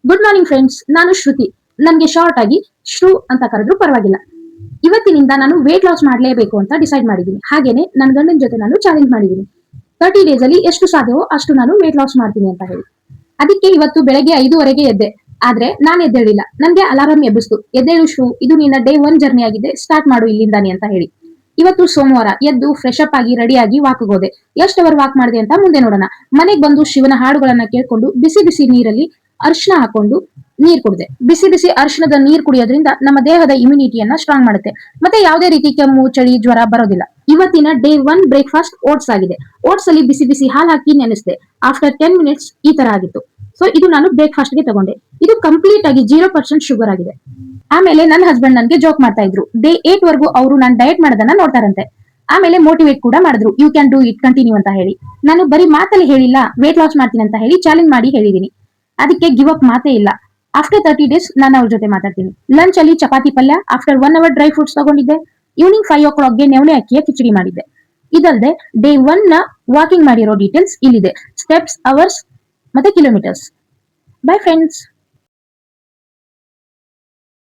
Good morning friends, ನಾನು ಶ್ರುತಿ. ನನಗೆ short ಆಗಿ ಶ್ರು ಅಂತ ಕರೆದ್ರು ಪರವಾಗಿಲ್ಲ. ಇವತ್ತಿನಿಂದ ನಾನು ವೇಟ್ ಲಾಸ್ ಮಾಡಲೇಬೇಕು ಅಂತ ಡಿಸೈಡ್ ಮಾಡಿದ್ದೀನಿ. ಹಾಗೇನೆ ನನ್ನ ಗಂಡನ ಜೊತೆ ನಾನು ಚಾಲೆಂಜ್ ಮಾಡಿದ್ದೀನಿ. 30 ಡೇಸ್ ಅಲ್ಲಿ ಎಷ್ಟು ಸಾಧ್ಯವೋ ಅಷ್ಟು ನಾನು ವೇಟ್ ಲಾಸ್ ಮಾಡ್ತೀನಿ ಅಂತ ಹೇಳಿ. ಅದಕ್ಕೆ ಇವತ್ತು ಬೆಳಗ್ಗೆ 5:30ಗೆ ಎದ್ದೆ. ಆದ್ರೆ ನಾನು ಎದ್ದೇಳಿಲ್ಲ. ನನಗೆ ಅಲಾರಾಮ್ ಎಬ್ಬಿಸ್ತು. ಎದ್ದೇಳು ಶ್ರು, ಇದು ನಿನ್ನ ಡೇ 1 ಜರ್ನಿ ಆಗಿದೆ, ಸ್ಟಾರ್ಟ್ ಮಾಡು ಇಲ್ಲಿಂದಾನೆ ಅಂತ ಹೇಳಿ. ಇವತ್ತು ಸೋಮವಾರ. ಎದ್ದು ಫ್ರೆಶ್ ಅಪ್ ಆಗಿ ರೆಡಿ ಆಗಿ ವಾಕ್ ಹೋದೆ. ಎಷ್ಟು ಅವರ್ ವಾಕ್ ಮಾಡಿದೆ ಅಂತ ಮುಂದೆ ನೋಡೋಣ. ಮನೆಗೆ ಬಂದು ಶಿವನ ಹಾಡುಗಳನ್ನ ಕೇಳ್ಕೊಂಡು ಬಿಸಿ ಬಿಸಿ ನೀರಲ್ಲಿ ಅರಿಶಿನ ಹಾಕೊಂಡು ನೀರ್ ಕುಡಿದೆ. ಬಿಸಿ ಬಿಸಿ ಅರಿಶಿನದ ನೀರ್ ಕುಡಿಯೋದ್ರಿಂದ ನಮ್ಮ ದೇಹದ ಇಮ್ಯುನಿಟಿಯನ್ನ ಸ್ಟ್ರಾಂಗ್ ಮಾಡುತ್ತೆ. ಮತ್ತೆ ಯಾವುದೇ ರೀತಿ ಕೆಮ್ಮು, ಚಳಿ, ಜ್ವರ ಬರೋದಿಲ್ಲ. ಇವತ್ತಿನ ಡೇ 1 ಬ್ರೇಕ್ಫಾಸ್ಟ್ ಓಟ್ಸ್ ಆಗಿದೆ. ಓಟ್ಸ್ ಅಲ್ಲಿ ಬಿಸಿ ಬಿಸಿ ಹಾಲು ಹಾಕಿ ನೆನೆಸಿದೆ. ಆಫ್ಟರ್ 10 ಮಿನಿಟ್ಸ್ ಈ ತರ ಆಗಿತ್ತು. ಸೊ ಇದು ನಾನು ಬ್ರೇಕ್ಫಾಸ್ಟ್ ಗೆ ತಗೊಂಡೆ. ಇದು ಕಂಪ್ಲೀಟ್ ಆಗಿ 0% ಶುಗರ್ ಆಗಿದೆ. ಆಮೇಲೆ ನನ್ನ ಹಸ್ಬೆಂಡ್ ನನ್ಗೆ ಜೋಕ್ ಮಾಡ್ತಾ ಇದ್ರು. ಡೇ 8 ವರೆಗೂ ಅವರು ನಾನು ಡಯಟ್ ಮಾಡೋದನ್ನ ನೋಡ್ತಾರಂತೆ. ಆಮೇಲೆ ಮೋಟಿವೇಟ್ ಕೂಡ ಮಾಡಿದ್ರು, you can do it, continue ಅಂತ ಹೇಳಿ. ನಾನು ಬರೀ ಮಾತಲ್ಲಿ ಹೇಳಿಲ್ಲ, ವೇಟ್ ಲಾಸ್ ಮಾಡ್ತೀನಿ ಅಂತ ಹೇಳಿ ಚಾಲೆಂಜ್ ಮಾಡಿ ಹೇಳಿದೀನಿ. ಅದಕ್ಕೆ ಗಿವ್ ಅಪ್ ಮಾತೇ ಇಲ್ಲ. ಆಫ್ಟರ್ 30 ಡೇಸ್ ನಾನು ಅವ್ರ ಜೊತೆ ಮಾತಾಡ್ತೀನಿ. ಲಂಚ್ ಅಲ್ಲಿ ಚಪಾತಿ ಪಲ್ಯ, ಆಫ್ಟರ್ 1 ಅವರ್ ಡ್ರೈ ಫ್ರೂಟ್ಸ್ ತಗೊಂಡಿದ್ದೆ. ಈವ್ನಿಂಗ್ 5 o'clock ಗೆ ನವಣೆ ಅಕ್ಕಿಯ ಕಿಚಡಿ ಮಾಡಿದ್ದೆ. ಇದಲ್ಲದೆ ಡೇ 1 ನ ವಾಕಿಂಗ್ ಮಾಡಿರೋ ಡೀಟೇಲ್ಸ್ ಇಲ್ಲಿದೆ. ಸ್ಟೆಪ್ಸ್, ಅವರ್ಸ್ ಮತ್ತೆ ಕಿಲೋಮೀಟರ್ಸ್. By friends.